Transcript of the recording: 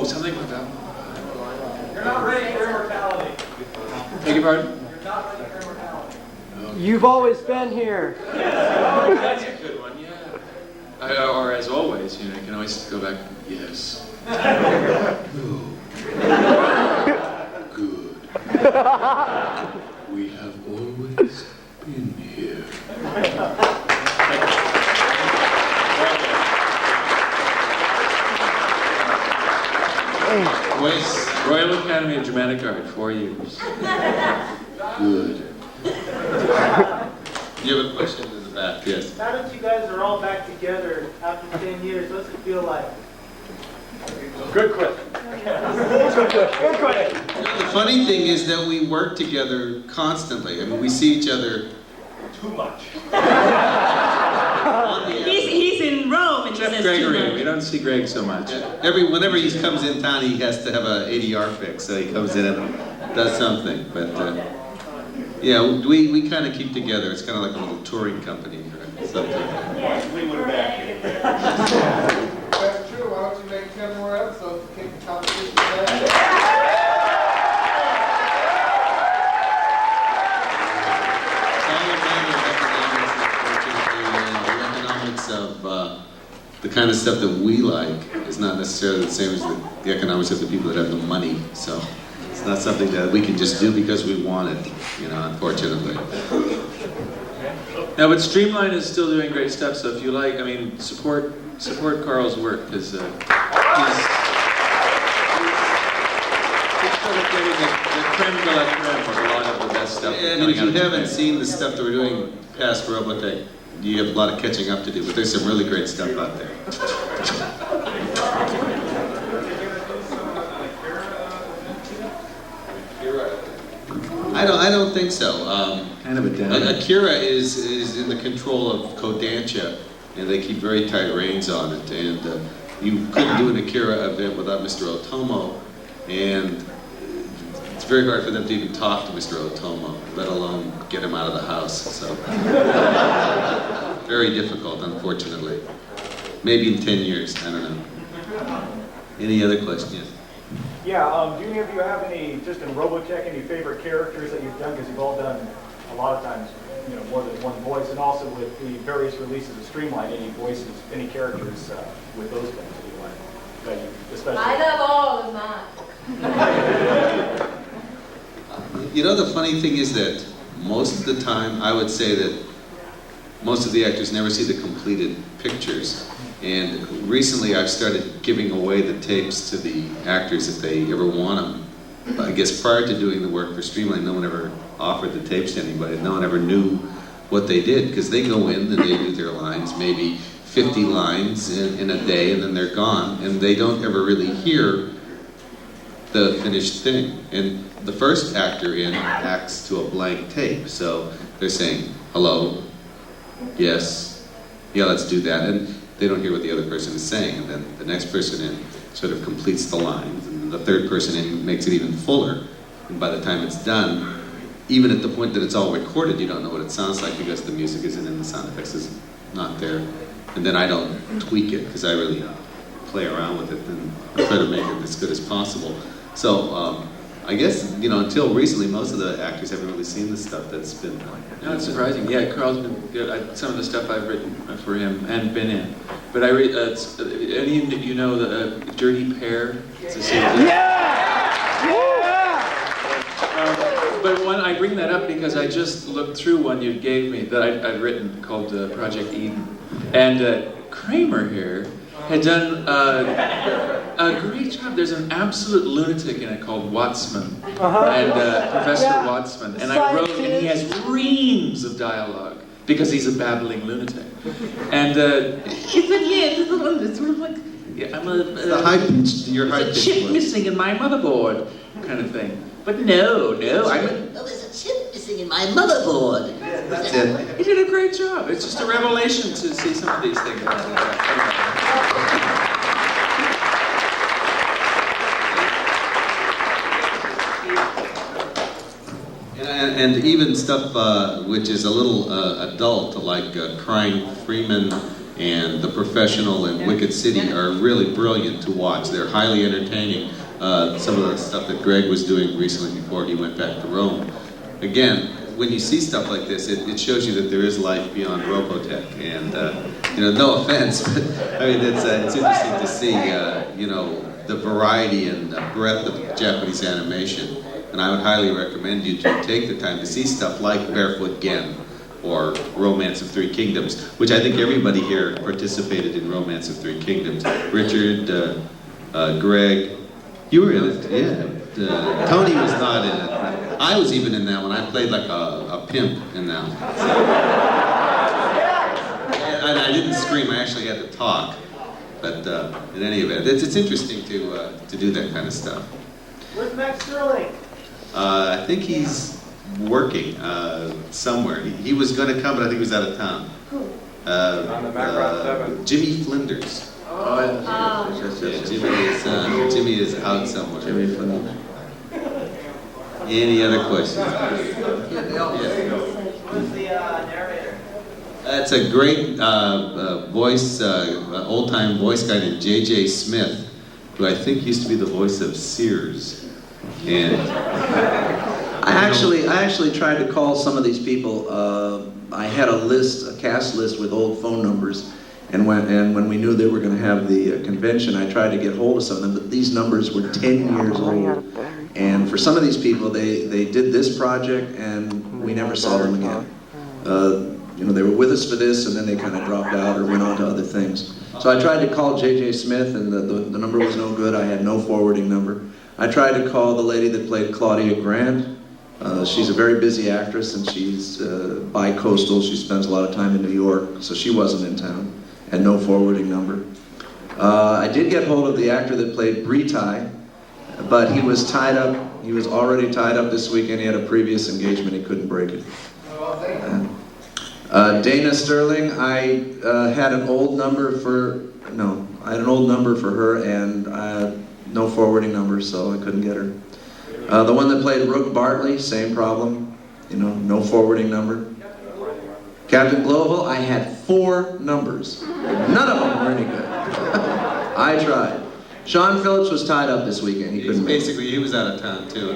something like that. You're not ready for immortality. Beg your pardon? You're not ready for immortality. You've always been here. That's a good one, yeah. Or as always, you can always go back, yes. No. Good. We have always been here. Royal Academy of Dramatic Art, 4 years. Good. You have a question in the back, yes. Now that you guys are all back together after 10 years, what's it feel like? Good question. Good question. The funny thing is that we work together constantly. I mean, we see each other Too much. He's in Rome and he Jeff says Gregory, we don't see Greg so much. whenever he comes in town, he has to have a ADR fix, so he comes in and does something. But yeah, we kind of keep together. It's kind of like a little touring company or something. Fleetwood Mac. That's true. Why don't you make 10 more episodes to keep the competition going? Of the kind of stuff that we like is not necessarily the same as the economics of the people that have the money. So it's not something that we can just do because we want it, unfortunately. Now, but Streamline is still doing great stuff, so if you like, I mean, support Carl's work, because he's sort of getting the creme de la creme of a lot of the best stuff. And if you haven't seen the stuff that we're doing past Robocon, you have a lot of catching up to do, but there's some really great stuff out there. I don't think so. Kind of a downer. Akira is in the control of Kodansha, and they keep very tight reins on it. And you couldn't do an Akira event without Mr. Otomo, and it's very hard for them to even talk to Mr. Otomo, let alone get him out of the house. So very difficult, unfortunately. Maybe in 10 years, I don't know. Any other questions? Yeah, do any of you have any, just in Robotech, any favorite characters that you've done? Because you've all done, a lot of times, more than one voice, and also with the various releases of Streamline, any voices, any characters with those things that you like? That you especially... I love all of mine. The funny thing is that most of the time, I would say that most of the actors never see the completed pictures. And recently I've started giving away the tapes to the actors if they ever want them. But I guess prior to doing the work for Streamline, no one ever offered the tapes to anybody. No one ever knew what they did, because they go in and they do their lines, maybe 50 lines in a day, and then they're gone. And they don't ever really hear the finished thing. And the first actor in acts to a blank tape. So they're saying, hello, yes, yeah, let's do that. And they don't hear what the other person is saying. And then the next person in sort of completes the lines. And the third person in makes it even fuller. And by the time it's done, even at the point that it's all recorded, you don't know what it sounds like because the music isn't in, the sound effects is not there. And then I don't tweak it because I really play around with it and try to make it as good as possible. So I guess, until recently, most of the actors haven't really seen the stuff that's been... No, it's surprising. Yeah, Carl's been good. Some of the stuff I've written for him and been in. But I read, any of you know the Dirty Pair? It's a series. But I bring that up because I just looked through one you gave me that I'd written called Project Eden. And Kramer here had done a great job. There's an absolute lunatic in it called Wattsman, and Professor Wattsman. And I wrote, and he has reams of dialogue because he's a babbling lunatic. And it's the one that's sort of like, I'm the high pitched, your high pitched chip missing in my motherboard kind of thing. But no, there's a chip missing in my motherboard. That's it. He did a great job. It's just a revelation to see some of these things. And even stuff which is a little adult, like Crying Freeman and The Professional and Wicked City are really brilliant to watch. They're highly entertaining. Some of the stuff that Greg was doing recently before he went back to Rome. Again, when you see stuff like this, it shows you that there is life beyond Robotech. And no offense, but I mean it's interesting to see the variety and breadth of Japanese animation. And I would highly recommend you to take the time to see stuff like Barefoot Gen or Romance of Three Kingdoms, which I think everybody here participated in Romance of Three Kingdoms. Richard, Greg, you were in it, yeah. Tony was not in it. I was even in that one. I played like a pimp in that one. And I didn't scream, I actually had to talk. But in any event, it's interesting to do that kind of stuff. Where's Max Sterling? I think he's working somewhere. He was going to come, but I think he was out of town. On the Macron 7. Jimmy Flinders. Oh, yes. Yeah, Jimmy is out somewhere. Jimmy Flinders. Any other questions? Who's the narrator? That's a great voice, old-time voice guy named J.J. Smith, who I think used to be the voice of Sears. And I actually tried to call some of these people. I had a cast list with old phone numbers, and when we knew they were going to have the convention, I tried to get hold of some of them. But these numbers were 10 years old, and for some of these people, they did this project, and we never saw them again. They were with us for this, and then they kind of dropped out or went on to other things. So I tried to call J.J. Smith, and the number was no good. I had no forwarding number. I tried to call the lady that played Claudia Grant. She's a very busy actress, and she's bi-coastal. She spends a lot of time in New York, so she wasn't in town, and no forwarding number. I did get hold of the actor that played Britai, but he was tied up. He was already tied up this weekend. He had a previous engagement. He couldn't break it. Dana Sterling, I had an old number for her, and no forwarding number, so I couldn't get her. The one that played Rook Bartley, same problem, no forwarding number. Captain Global, I had 4 numbers. None of them were any good. I tried. Sean Phillips was tied up this weekend. He couldn't make it. Basically, he was out of town too.